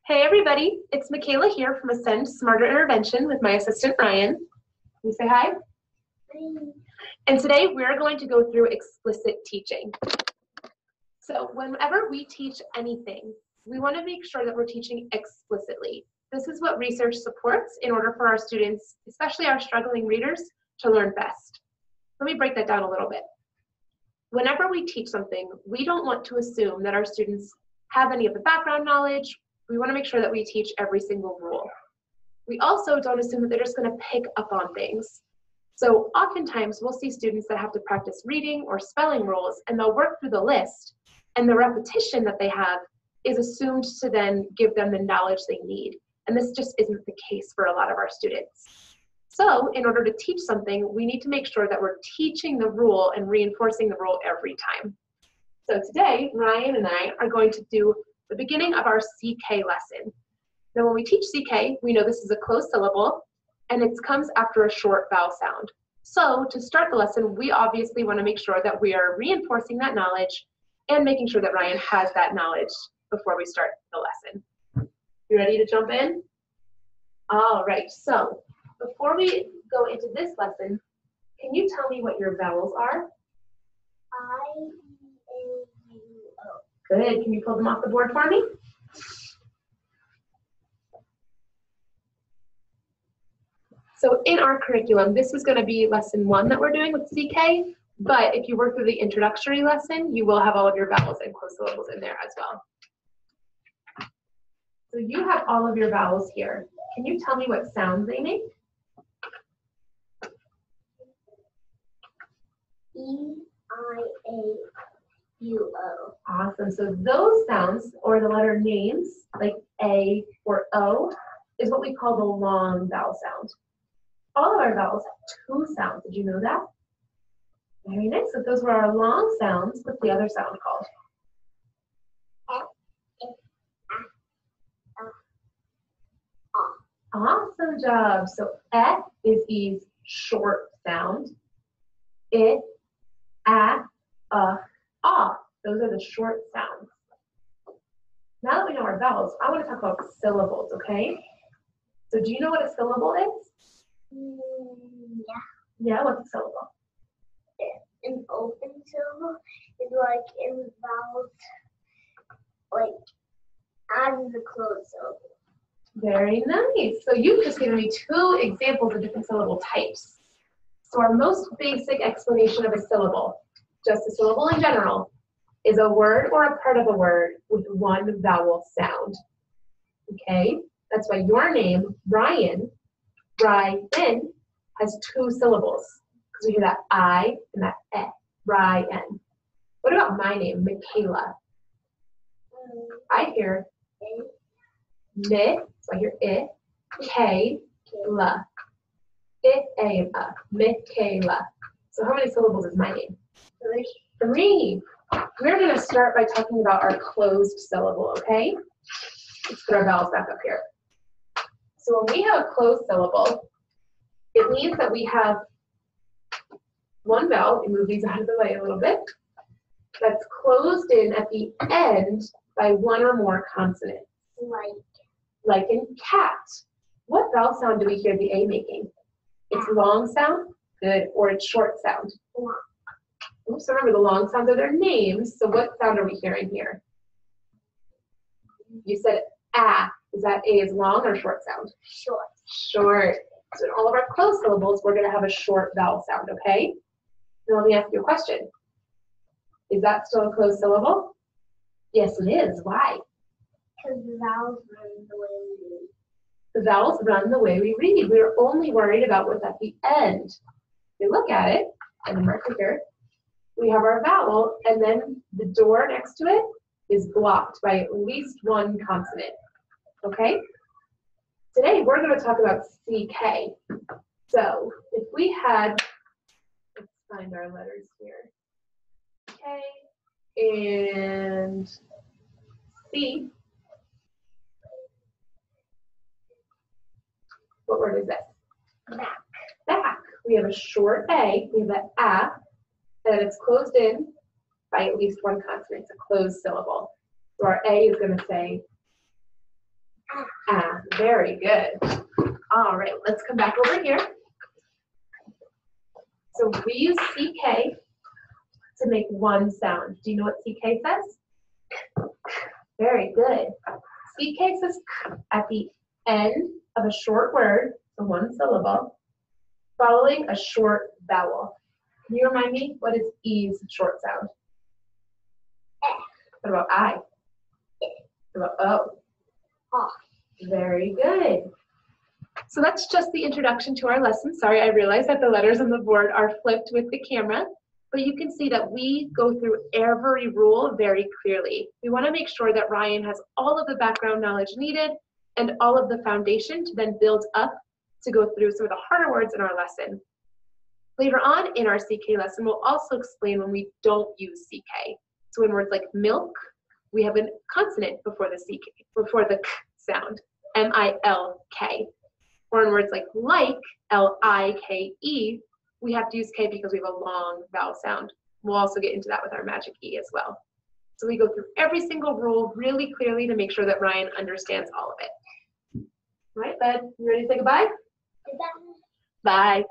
Hey everybody, it's Michaela here from Ascend Smarter Intervention with my assistant Ryan. Can you say hi? Hi. And today we're going to go through explicit teaching. So whenever we teach anything, we want to make sure that we're teaching explicitly. This is what research supports in order for our students, especially our struggling readers, to learn best. Let me break that down a little bit. Whenever we teach something, we don't want to assume that our students have any of the background knowledge. We want to make sure that we teach every single rule. We also don't assume that they're just going to pick up on things. So oftentimes we'll see students that have to practice reading or spelling rules, and they'll work through the list, and the repetition that they have is assumed to then give them the knowledge they need. And this just isn't the case for a lot of our students. So in order to teach something, we need to make sure that we're teaching the rule and reinforcing the rule every time. So today, Ryan and I are going to do the beginning of our CK lesson. Now when we teach CK, we know this is a closed syllable, and it comes after a short vowel sound. So to start the lesson, we obviously want to make sure that we are reinforcing that knowledge and making sure that Ryan has that knowledge before we start the lesson. You ready to jump in? All right, so before we go into this lesson, can you tell me what your vowels are? I, A, U, O. Good, can you pull them off the board for me? So in our curriculum, this is going to be lesson 1 that we're doing with CK, but if you work through the introductory lesson, you will have all of your vowels and closed syllables in there as well. So you have all of your vowels here. Can you tell me what sounds they make? E, I, A, U, O. Awesome. So those sounds, or the letter names, like A or O, is what we call the long vowel sound. All of our vowels have 2 sounds. Did you know that? Very nice. So if those were our long sounds, what's the other sound called? Awesome job. So is E's short sound. I, ah. Those are the short sounds. Now that we know our vowels, I want to talk about syllables, okay? So do you know what a syllable is? Yeah. Yeah, what's a syllable? An open syllable is like in vowels, like as the closed syllable. Very nice. So you've just given me 2 examples of different syllable types. So our most basic explanation of a syllable, just a syllable in general, is a word or a part of a word with 1 vowel sound. Okay? That's why your name, Ryan, has 2 syllables. Because we hear that I and that E, Ryan. What about my name, Michaela? I hear mi, so I hear I, K, la. I, A, and A, Michaela. So how many syllables is my name? 3. We're going to start by talking about our closed syllable, okay? Let's put our vowels back up here. So when we have a closed syllable, it means that we have 1 vowel, we move these out of the way a little bit, that's closed in at the end by 1 or more consonants. Like in cat. What vowel sound do we hear the A making? It's long sound? Good. Or it's short sound? Oops, remember the long sounds are their names, so what sound are we hearing here? You said ah. Is that A is long or short sound? Short. Short. So in all of our closed syllables, we're going to have a short vowel sound, okay? Now let me ask you a question. Is that still a closed syllable? Yes, it is. Why? Because the vowels run the way we read. The vowels run the way we read. We're only worried about what's at the end. If you look at it, and the marker here, we have our vowel, and then the door next to it is blocked by at least 1 consonant. Okay? Today, we're going to talk about CK. So, if we had, let's find our letters here. K and C. What word is this? Back. Back. We have a short A, we have an A, and it's closed in by at least 1 consonant. It's a closed syllable. So our A is going to say Ah, very good. All right, let's come back over here. So we use CK to make one sound. Do you know what CK says? Very good. CK says at the end of a short word, so one syllable, following a short vowel. Can you remind me, what is E's short sound? What about I? What about O? Very good. So that's just the introduction to our lesson. Sorry, I realize that the letters on the board are flipped with the camera, but you can see that we go through every rule very clearly. We want to make sure that Ryan has all of the background knowledge needed and all of the foundation to then build up to go through some of the harder words in our lesson. Later on in our CK lesson, we'll also explain when we don't use CK. So in words like milk, we have a consonant before the CK, before the K sound, M-I-L-K. Or in words like, L-I-K-E, we have to use K because we have a long vowel sound. We'll also get into that with our magic E as well. So we go through every single rule really clearly to make sure that Ryan understands all of it. All right, bud, you ready to say goodbye? Goodbye. Bye.